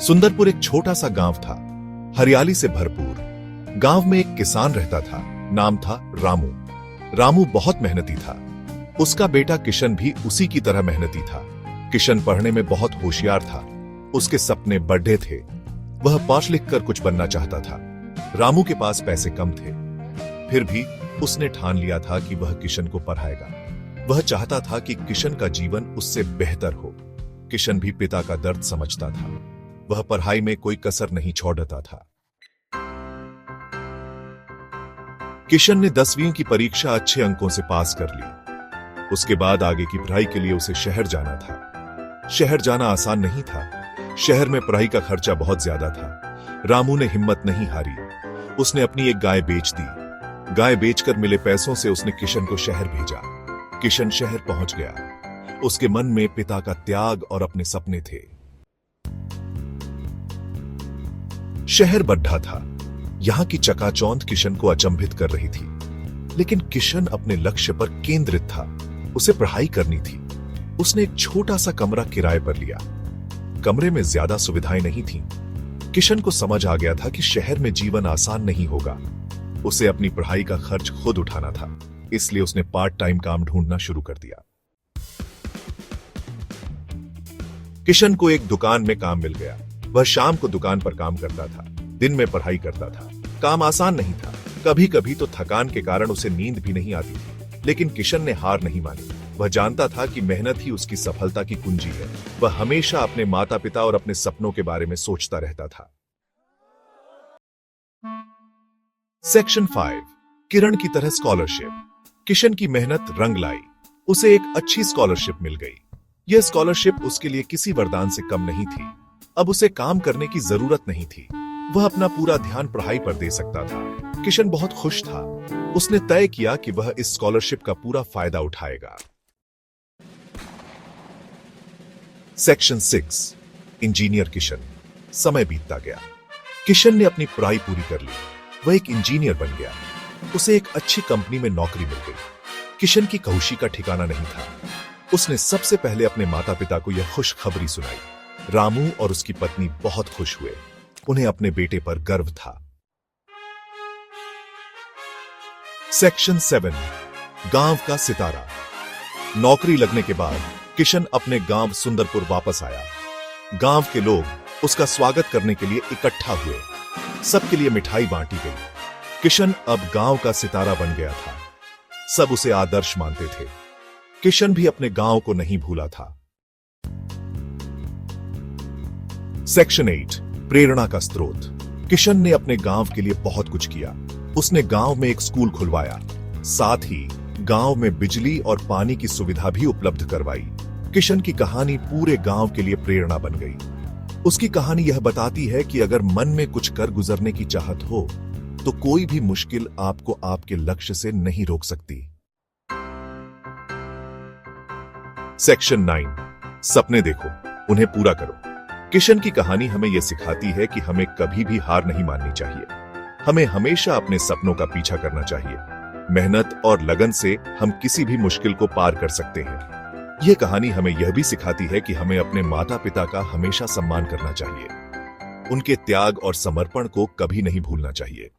सुंदरपुर एक छोटा सा गांव था, हरियाली से भरपूर। गांव में एक किसान रहता था, नाम था रामू। रामू बहुत मेहनती था। उसका बेटा किशन भी उसी की तरह मेहनती था। किशन पढ़ने में बहुत होशियार था। उसके सपने बड़े थे। वह पढ़ लिख कर कुछ बनना चाहता था। रामू के पास पैसे कम थे, फिर भी उसने ठान लिया था कि वह किशन को पढ़ाएगा। वह चाहता था कि किशन का जीवन उससे बेहतर हो। किशन भी पिता का दर्द समझता था। वह पढ़ाई में कोई कसर नहीं छोड़ता था। किशन ने 10वीं की परीक्षा अच्छे अंकों से पास कर ली। उसके बाद आगे की पढ़ाई के लिए उसे शहर जाना था। शहर जाना आसान नहीं था। शहर में पढ़ाई का खर्चा बहुत ज्यादा था। रामू ने हिम्मत नहीं हारी। उसने अपनी एक गाय बेच दी। गाय बेचकर मिले पैसों से उसने किशन को शहर भेजा। किशन शहर पहुंच गया। उसके मन में पिता का त्याग और अपने सपने थे। शहर बड्ढा था। यहां की चकाचौंध किशन को अचंभित कर रही थी, लेकिन किशन अपने लक्ष्य पर केंद्रित था। उसे पढ़ाई करनी थी। उसने एक छोटा सा कमरा किराए पर लिया। कमरे में ज्यादा सुविधाएं नहीं थीं। किशन को समझ आ गया था कि शहर में जीवन आसान नहीं होगा। उसे अपनी पढ़ाई का खर्च खुद उठाना था, इसलिए उसने पार्ट टाइम काम ढूंढना शुरू कर दिया। किशन को एक दुकान में काम मिल गया। वह शाम को दुकान पर काम करता था, दिन में पढ़ाई करता था। काम आसान नहीं था। कभी कभी तो थकान के कारण उसे नींद भी नहीं आती थी, लेकिन किशन ने हार नहीं मानी। वह जानता था कि मेहनत ही उसकी सफलता की कुंजी है। वह हमेशा अपने माता पिता और अपने सपनों के बारे में सोचता रहता था। सेक्शन 5, किरण की तरह स्कॉलरशिप। किशन की मेहनत रंग लाई। उसे एक अच्छी स्कॉलरशिप मिल गई। यह स्कॉलरशिप उसके लिए किसी वरदान से कम नहीं थी। अब उसे काम करने की जरूरत नहीं थी। वह अपना पूरा ध्यान पढ़ाई पर दे सकता था। किशन बहुत खुश था। उसने तय किया कि वह इस स्कॉलरशिप का पूरा फायदा उठाएगा। Section 6, engineer Kishan. समय बीतता गया। किशन ने अपनी पढ़ाई पूरी कर ली। वह एक इंजीनियर बन गया। उसे एक अच्छी कंपनी में नौकरी मिल गई। किशन की खुशी का ठिकाना नहीं था। उसने सबसे पहले अपने माता पिता को यह खुशखबरी सुनाई। रामू और उसकी पत्नी बहुत खुश हुए। उन्हें अपने बेटे पर गर्व था। सेक्शन 7, गांव का सितारा। नौकरी लगने के बाद किशन अपने गांव सुंदरपुर वापस आया। गांव के लोग उसका स्वागत करने के लिए इकट्ठा हुए। सबके लिए मिठाई बांटी गई। किशन अब गांव का सितारा बन गया था। सब उसे आदर्श मानते थे। किशन भी अपने गांव को नहीं भूला था। सेक्शन 8, प्रेरणा का स्रोत। किशन ने अपने गांव के लिए बहुत कुछ किया। उसने गांव में एक स्कूल खुलवाया। साथ ही गांव में बिजली और पानी की सुविधा भी उपलब्ध करवाई। किशन की कहानी पूरे गांव के लिए प्रेरणा बन गई। उसकी कहानी यह बताती है कि अगर मन में कुछ कर गुजरने की चाहत हो, तो कोई भी मुश्किल आपको आपके लक्ष्य से नहीं रोक सकती। सेक्शन 9, सपने देखो, उन्हें पूरा करो। किशन की कहानी हमें यह सिखाती है कि हमें कभी भी हार नहीं माननी चाहिए। हमें हमेशा अपने सपनों का पीछा करना चाहिए। मेहनत और लगन से हम किसी भी मुश्किल को पार कर सकते हैं। यह कहानी हमें यह भी सिखाती है कि हमें अपने माता पिता का हमेशा सम्मान करना चाहिए। उनके त्याग और समर्पण को कभी नहीं भूलना चाहिए।